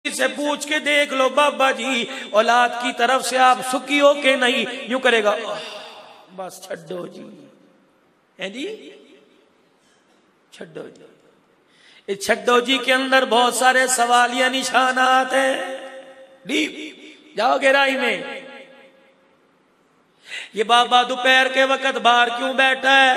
से पूछ के देख लो बाबा जी औलाद की तरफ से आप सुखी हो के नहीं, यूं करेगा बस छड्डो जी, है जी छड्डो जी। इस छड्डो जी के अंदर बहुत सारे सवालिया निशानात हैं। डीप जाओ गहराई में। ये बाबा दोपहर के वक्त बाहर क्यों बैठा है?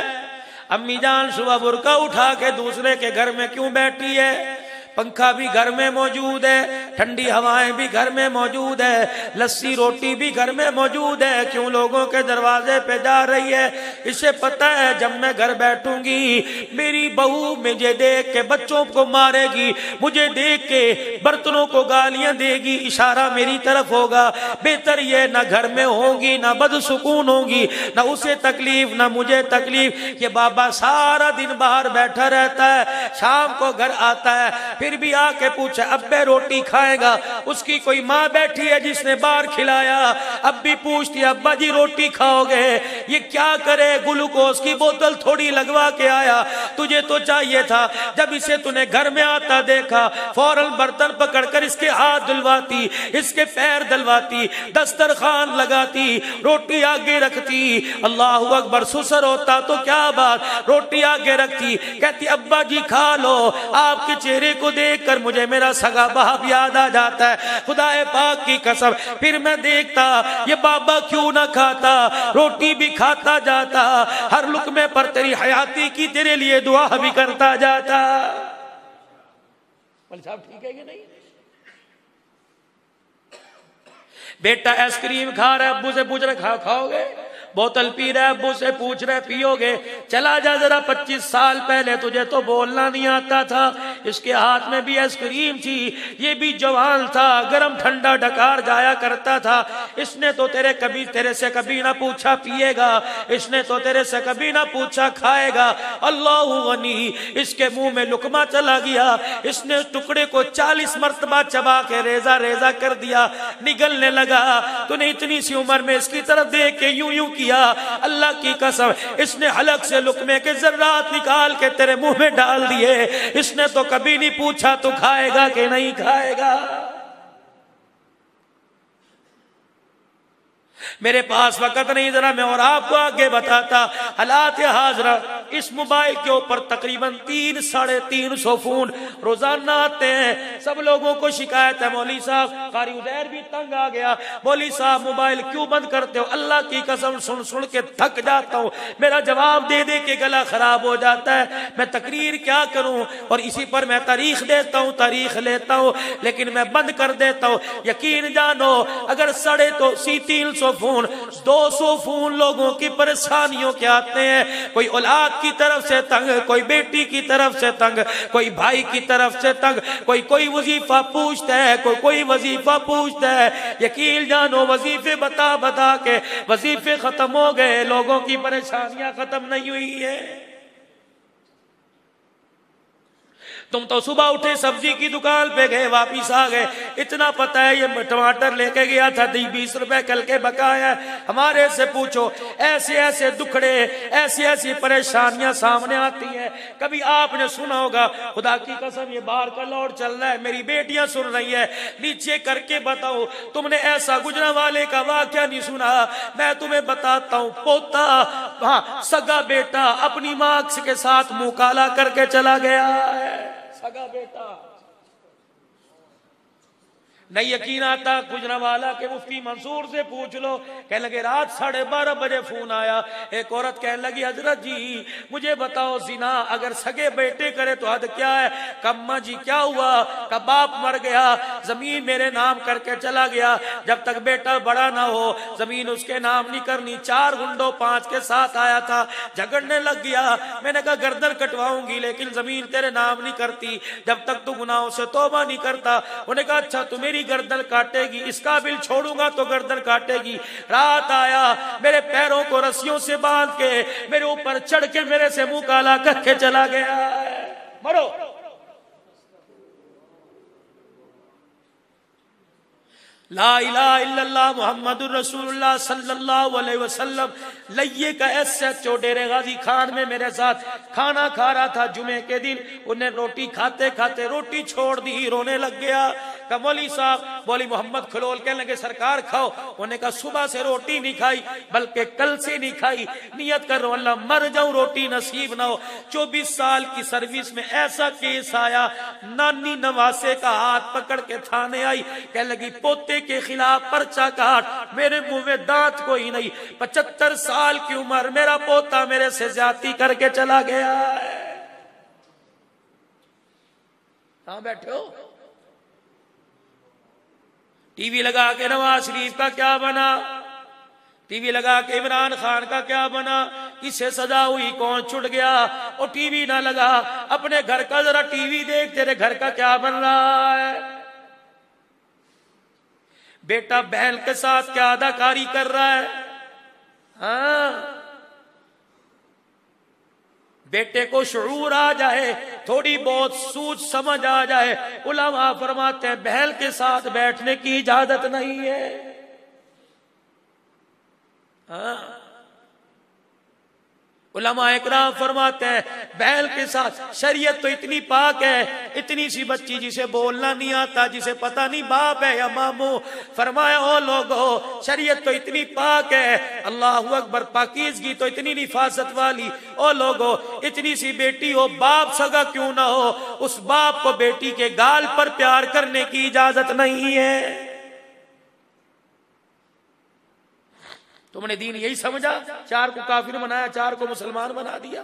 अम्मी जान सुबह बुर्का उठा के दूसरे के घर में क्यों बैठी है? पंखा भी घर में मौजूद है, ठंडी हवाएं भी घर में मौजूद है, लस्सी रोटी भी घर में मौजूद है, क्यों लोगों के दरवाजे पे जा रही है? इसे पता है जब मैं घर बैठूंगी मेरी बहू मुझे देख के बच्चों को मारेगी, मुझे देख के बर्तनों को गालियां देगी, इशारा मेरी तरफ होगा। बेहतर ये ना घर में होंगी, ना बदसुकून होंगी, ना उसे तकलीफ ना मुझे तकलीफ। ये बाबा सारा दिन बाहर बैठा रहता है, शाम को घर आता है, फिर भी आके पूछे अब्बे रोटी खाएगा? उसकी कोई माँ बैठी है जिसने बाहर खिलाया, अब भी पूछती है अब्बा जी रोटी खाओगे? ये क्या करे, ग्लूकोज की बोतल थोड़ी लगवा के आया, तुझे तो चाहिए था जब इसे तूने घर में आता देखा फौरन बर्तन पकड़कर इसके हाथ धुलवाती, इसके पैर धुलवाती, दस्तरखान लगाती, रोटी आगे रखती। अल्लाहु अकबर, सुसर होता तो क्या बात, रोटी आगे रखती, कहती अब्बा जी खा लो। आपके चेहरे को देखकर मुझे मेरा सगा बाप याद आ जाता है, खुदाए पाक की कसम। फिर मैं देखता ये बाबा क्यों ना खाता, रोटी भी खाता जाता, हर लुकमे पर तेरी हयाती की तेरे लिए दुआ भी करता जाता। साहब ठीक है कि नहीं? बेटा आइसक्रीम खा रहा है, अब्बू से पूछ रहे खाओगे? बोतल पी रहा है, अब्बू से पूछ रहे पियोगे? चला जा जरा 25 साल पहले, तुझे तो बोलना नहीं आता था। इसके हाथ में भी आइसक्रीम थी, ये भी जवान था, गरम ठंडा डकार जाया करता था। इसने तो तेरे से कभी ना पूछा पिएगा, इसने तो तेरे से कभी ना पूछा खाएगा। अल्लाहु गनी, इसके मुंह में लुकमा चला गया, इसने टुकड़े को 40 मरतबा चबा के रेजा रेजा कर दिया, निगलने लगा। तूने इतनी सी उम्र में इसकी तरफ देख के यूं यूं किया, अल्लाह की कसम इसने हलक से लुकमे के जर्रात निकाल के तेरे मुंह में डाल दिए। इसने तो कभी नहीं पूछा तू खाएगा कि नहीं खाएगा। मेरे पास वक्त नहीं, जरा मैं और आपको आगे बताता। हालात हाजरा, इस मोबाइल के ऊपर तकरीबन 300-350 फोन रोजाना आते हैं। सब लोगों को शिकायत है, मौली साहब कारी उदैर भी तंग आ गया, मौली साहब मोबाइल क्यों बंद करते हो? अल्लाह की कसम सुन सुन के थक जाता हूँ, मेरा जवाब दे दे के गला खराब हो जाता है। मैं तकरीर क्या करूँ, और इसी पर मैं तारीख देता हूँ, तारीख लेता हूँ, लेकिन मैं बंद कर देता हूँ। यकीन जानो अगर 350 फोन 200 फोन लोगों की परेशानियों के आते हैं। कोई औलाद की तरफ से तंग, कोई बेटी की तरफ से तंग, कोई भाई की तरफ से तंग, कोई वजीफा पूछता है, कोई वजीफा पूछता है। यकीन जानो वजीफे बता बता के वजीफे खत्म हो गए, लोगों की परेशानियां खत्म नहीं हुई है। तुम तो सुबह उठे सब्जी की दुकान पे गए, वापिस आ गए, इतना पता है ये टमाटर लेके गया था 20 रुपए कल के बकाया। हमारे से पूछो, ऐसे ऐसे दुखड़े, ऐसी ऐसी परेशानियां सामने आती हैं। कभी आपने सुना होगा, खुदा की कसम ये बाहर का लौट चल रहा है, मेरी बेटियां सुन रही है, नीचे करके बताओ तुमने ऐसा गुजरांवाले का वाकया नहीं सुना? मैं तुम्हें बताता हूँ। पोता, हाँ सगा बेटा अपनी माँ के साथ मुंह काला करके चला गया है। सगा बेटा, नहीं यकीन आता गुजरांवाला के मुफ्ती मंसूर से पूछ लो। कहने लगे रात 12:30 बजे फोन आया, एक औरत कहने लगी हजरत जी मुझे बताओ जिना अगर सगे बेटे करे तो हद क्या है? कम्मा जी क्या हुआ? का बाप मर गया, जमीन मेरे नाम करके चला गया, जब तक बेटा बड़ा ना हो जमीन उसके नाम नहीं करनी। 4 गुंडों 5 के साथ आया था, झगड़ने लग गया। मैंने कहा गर्दन कटवाऊंगी लेकिन जमीन तेरे नाम नहीं करती जब तक तू गुनाहों से तौबा नहीं करता। उन्होंने कहा अच्छा तू मेरी गर्दन काटेगी, इसका बिल छोड़ूंगा तो गर्दन काटेगी। रात आया, मेरे पैरों को रस्सियों से बांध के मेरे ऊपर चढ़ के मेरे से मुंह काला करके चला गया। मरो। ला इलाहा इल्लल्लाह मुहम्मदुर रसूलुल्लाह सल्लल्लाहु अलैहि वसल्लम लइये का ऐसे चौडेरे गाजी खान में मेरे साथ खाना खा रहा था जुमे के दिन। उन्हें रोटी खाते खाते रोटी छोड़ दी, रोने लग गया। कहा मौली साहब, मौली मोहम्मद खलोल कहने लगे सरकार खाओ। उन्हें कहा सुबह से रोटी नहीं खाई, बल्कि कल से नहीं खाई, नियत कर अल्लाह मर जाऊं रोटी नसीब ना हो। 24 साल की सर्विस में ऐसा केस आया, नानी नवासे का हाथ पकड़ के थाने आई, कहने लगी पोते के खिलाफ पर्चा काट, मेरे मुंह में दांत कोई नहीं, 75 साल की उम्र, मेरा पोता मेरे से ज्यादती करके चला गया है। कहां बैठे हो? टीवी लगा के नवाज शरीफ का क्या बना, टीवी लगा के इमरान खान का क्या बना, किससे सजा हुई, कौन छुट गया। और टीवी ना लगा, अपने घर का जरा टीवी देख, तेरे घर का क्या बन रहा है। बेटा बहन के साथ क्या अदाकारी कर रहा है। हाँ, बेटे को शऊर आ जाए, थोड़ी बहुत सूझ समझ आ जाए, उलमा फरमाते हैं बहन के साथ बैठने की इजाजत नहीं है। हाँ, उलमा इकराम फरमाते हैं बहन के साथ, शरीयत तो इतनी पाक है, इतनी सी बच्ची जिसे बोलना नहीं आता, जिसे पता नहीं बाप है या मामू, फरमाया ओ लोगो शरीयत तो इतनी पाक है, अल्लाहु अकबर, पाकीज़गी तो इतनी निफासत वाली। ओ लोगो इतनी सी बेटी हो, बाप सगा क्यों ना हो, उस बाप को बेटी के गाल पर प्यार करने की इजाजत नहीं है। तुमने दीन यही समझा, 4 को काफिर बनाया, 4 को मुसलमान बना दिया।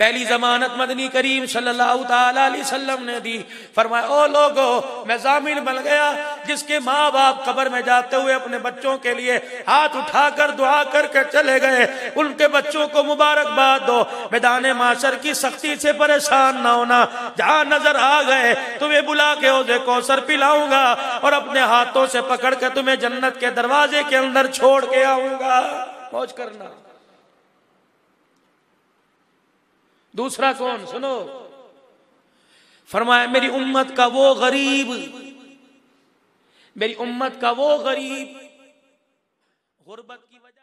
पहली जमानत मदनी करीम सल्लल्लाहु ताला अलैहि वसल्लम ने दी। फरमाया ओ लोगो मैं जामिन बन गया जिसके माँ बाप कब्र में जाते हुए अपने बच्चों के लिए हाथ उठाकर दुआ करके चले गए, उनके बच्चों को मुबारकबाद दो। मैदान माशर की सख्ती से परेशान ना होना, जहां नजर आ गए तुम्हें बुला के हौज़े कौसर पिलाऊंगा और अपने हाथों से पकड़ के तुम्हें जन्नत के दरवाजे के अंदर छोड़ के आऊंगा। मौज करना। दूसरा कौन, सुनो, फरमाया मेरी उम्मत का वो गरीब, मेरी उम्मत का वो गरीब गुर्बत की वजह